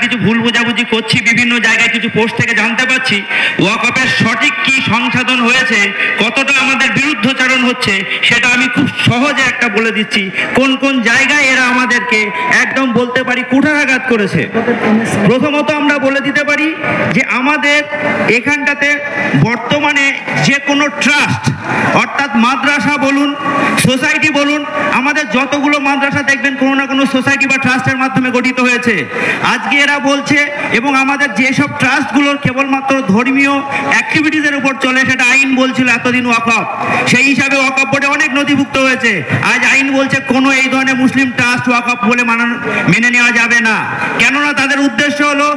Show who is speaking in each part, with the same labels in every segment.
Speaker 1: কিছু ভুল বোঝাবুঝি করছি, বিভিন্ন জায়গায় কিছু পোস্ট থেকে জানতে পারছি ওয়াকফের সঠিক কি সংশোধন হয়েছে, কতটা আমাদের বিরুদ্ধচারণ হচ্ছে, সেটা আমি খুব সহজে একটা বলে দিচ্ছি। কোন কোন জায়গায় এরা আমাদেরকে একদম বলতে পারি কুঠারাঘাত করেছে। প্রথমত আমরা বলে দিতে পারি যে আমাদের এখানটাতে বর্তমানে যে কোনো ট্রাস্ট, অর্থাৎ মাদ্রাসা বলুন, সোসাইটি বলুন, আমাদের যতগুলো মাদ্রাসা দেখবেন কোনো না কোনো সোসাইটি বা ট্রাস্টের মাধ্যমে গঠিত হয়েছে। আজকে এরা বলছে, এবং আমাদের যেসব ট্রাস্টগুলোর কেবলমাত্র ধর্মীয় অ্যাক্টিভিটিসের উপর চলে, সেটা আইন বলছিল এতদিন ওয়াকফ, সেই হিসাবে ওয়াকফ বোর্ডে অনেক নথিভুক্ত হয়েছে। আজ আইন বলছে কোনো এই ধরনের মুসলিম ট্রাস্ট ওয়াকফ বলে মেনে নেওয়া যাবে না। কেননা তাদের উদ্দেশ্য হলো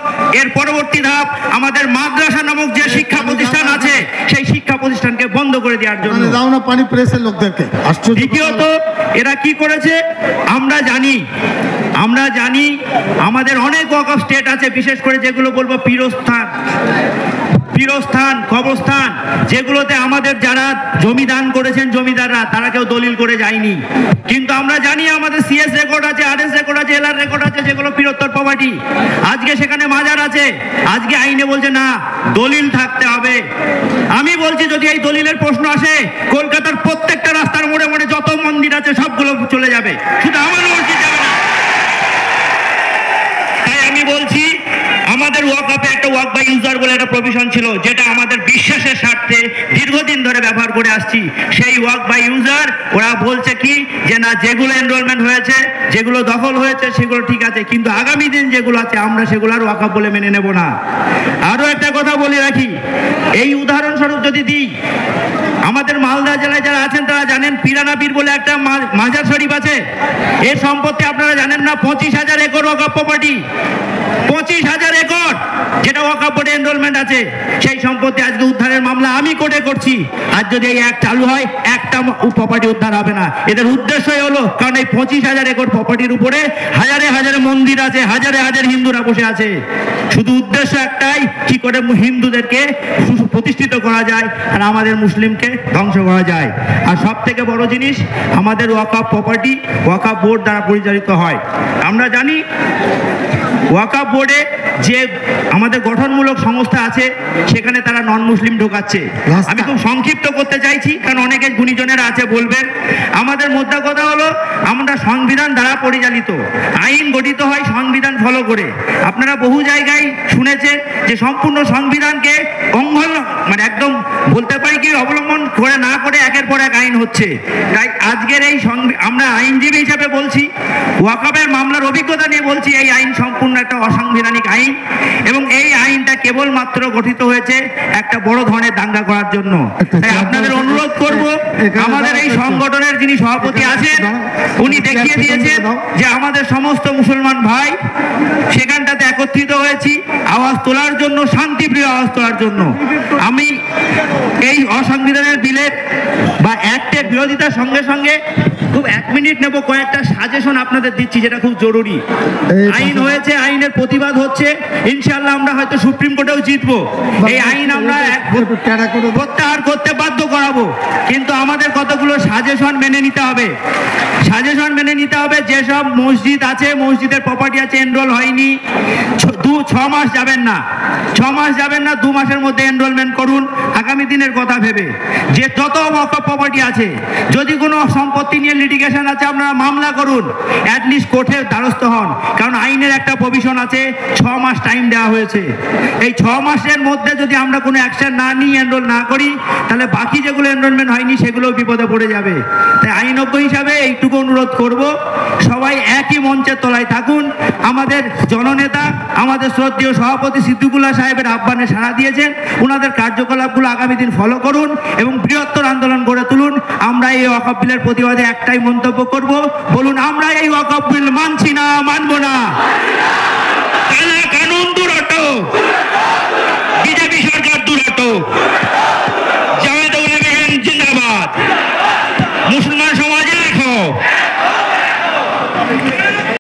Speaker 1: এর পরবর্তী ধাপ আমাদের মাদ্রাসা নামক যে শিক্ষা প্রতিষ্ঠান আছে সেই শিক্ষা প্রতিষ্ঠানকে বন্ধ করে দেওয়ার জন্য। দ্বিতীয়ত এরা কি করেছে আমরা জানি আমাদের অনেক ওয়াকফ স্টেট আছে, বিশেষ করে যেগুলো বলবো পীরস্থান, কবরস্থান, যেগুলোতে আমাদের যারা জমি দান করেছেন জমিদাররা, তারা কেউ দলিল করে যায়নি। কিন্তু আমরা জানি আমাদের সিএস রেকর্ড আছে, আরএস রেকর্ড আছে, এলআর রেকর্ড আছে, যেগুলো পীরোত্তর প্রপার্টি। আজকে সেখানে মাজার আছে, আজকে আইনে বলছে না দলিল থাকতে হবে। আমি বলছি যদি এই দলিলের প্রশ্ন আসে, কলকাতার প্রত্যেকটা রাস্তার মোড়ে মোড়ে যত মন্দির আছে সবগুলো চলে যাবে, শুধু আমার মসজিদ যাবে না। তাই আমি বলছি আমাদের ওয়াকফে একটা ওয়াক বাই ইউজার বলে একটা প্রভিশন ছিল, যেটা আমাদের বিশ্বাসের স্বার্থে দীর্ঘদিন ধরে ব্যবহার করে আসছি। সেই ওয়াক বাই ইউজার ওরা বলছে কি যে না, যেগুলো এনরোলমেন্ট হয়েছে, যেগুলো দখল হয়েছে সেগুলো ঠিক আছে, কিন্তু আগামী দিন যেগুলো আছে আমরা সেগুলো আর ওয়াকফ বলে মেনে নেব না। আরো একটা কথা বলে রাখি, এই উদাহরণস্বরূপ যদি দিই, আমাদের মালদা জেলায় যারা আছেন তারা জানেন পিরানাপীর বলে একটা মাজার শরীফ আছে। এর সম্পত্তি আপনারা জানেন না 25,000 একর ওয়াকফ প্রপার্টি, 25,000 একর, যেটা ওয়াকফ বোর্ডে এনরোলমেন্ট আছে। সেই সম্পত্তি আজকে উদ্ধারের মামলা আমি কোর্টে করছি। আর যদি এই এক চালু হয়, একটা প্রপার্টি উদ্ধার হবে না। এদের উদ্দেশ্যই হলো, কারণ এই 25,000 একর প্রপার্টির উপরে হাজারে হাজারে মন্দির আছে, হাজারে হাজারে হিন্দুরা বসে আছে। শুধু উদ্দেশ্য একটাই, কি করে হিন্দুদেরকে প্রতিষ্ঠিত করা যায় আর আমাদের মুসলিমকে ধ্বংস করা যায়। আর সব থেকে বড় জিনিস, আমাদের ওয়াকফ প্রপার্টি ওয়াকফ বোর্ড দ্বারা পরিচালিত হয়। আমরা জানি ওয়াকফ বোর্ডে যে আমাদের গঠনমূলক সংস্থা আছে, সেখানে তারা নন মুসলিম ঢোকাচ্ছে। আমি খুব সংক্ষিপ্ত করতে চাইছি, কারণ অনেকে গুণীজনেরা আছে বলবেন। আমাদের মোদ্দা কথা হলো, আমরা সংবিধান দ্বারা পরিচালিত, আইন গঠিত হয় সংবিধান ফলো করে। আপনারা বহু জায়গায় শুনেছেন যে সম্পূর্ণ সংবিধানকে মানে একদম বলতে পারি কি অবলম্বন করে না করে একের পর এক আইন হচ্ছে। তাই আজকের এই আমরা আইনজীবী হিসেবে বলছি, ওয়াকফের মামলার অভিজ্ঞতা নিয়ে বলছি, এই আইন সম্পূর্ণ একটা অসাংবিধানিক আইন, এবং এই আইনটা কেবলমাত্র গঠিত হয়েছে একটা বড় ধরনের দাঙ্গা করার জন্য। তাই আপনাদের অনুরোধ করব, আমাদের এই সংগঠনের যিনি সভাপতি আছেন উনি দেখিয়ে দিয়েছেন যে আমাদের সমস্ত মুসলমান ভাই সেখানটাতে একত্রিত হয়েছি আওয়াজ তোলার জন্য, শান্তিপ্রিয় আওয়াজ তোলার জন্য। আমি এই অসাংবিধানিক বিলের বা অ্যাক্টের বিরোধিতার সঙ্গে সঙ্গে খুব 1 মিনিট নেব, কয়েকটা সাজেশন আপনাদের দিচ্ছি যেটা খুব জরুরি। আইন হয়েছে, আইনের প্রতিবাদ হচ্ছে, ইনশাআল্লাহ আমরা হয়তো সুপ্রিম কোর্টেও জিতবো। এই আইন আমরা প্রত্যাহার করতে বাধ্য করাবো, কিন্তু আমাদের কতগুলো সাজেশন মেনে নিতে হবে। সাজেশন মেনে নিতে হবে, যেসব মসজিদ আছে, মসজিদের প্রপার্টি আছে, এনরোল হয়নি, 6 মাস যাবেন না, 6 মাস যাবেন না, 2 মাসের মধ্যে এনরোলমেন্ট করুন আগামী দিনের কথা ভেবে। যে যত ওয়াকফ প্রপার্টি আছে, যদি কোনো সম্পত্তি নিয়ে লিটিগেশন আছে, আপনারা মামলা করুন, অ্যাটলিস্ট কোর্টের দ্বারস্থ হন, কারণ আইনের একটা প্রভিশন আছে, 6 মাস টাইম দেওয়া হয়েছে। এই 6 মাসের মধ্যে যদি আমরা কোনো অ্যাকশন না নিই, এনরোল না করি, তাহলে বাকি যেগুলো এনরোলমেন্ট হয়নি সেগুলো বিপদে পড়ে যাবে। তাই আইনজ্ঞ হিসাবে এইটুকু অনুরোধ করব, সবাই একই মঞ্চের তলায় থাকুন। আমাদের জননেতা, আমাদের শ্রদ্ধেয় সভাপতি সিদ্দিকুল্লাহ সাহেবের আহ্বানে সাড়া দিয়েছেন, ওনাদের কার্যকলাপগুলো আগামী দিন ফলো করুন এবং বৃহত্তর আন্দোলন গড়ে তুলুন। আমরা এই ওয়াকফ বিলের প্রতিবাদে একটাই মন্তব্য করব, বলুন আমরা এই ওয়াকফ বিল মানছি না, মানব না। কালা কানুন দূর হটো।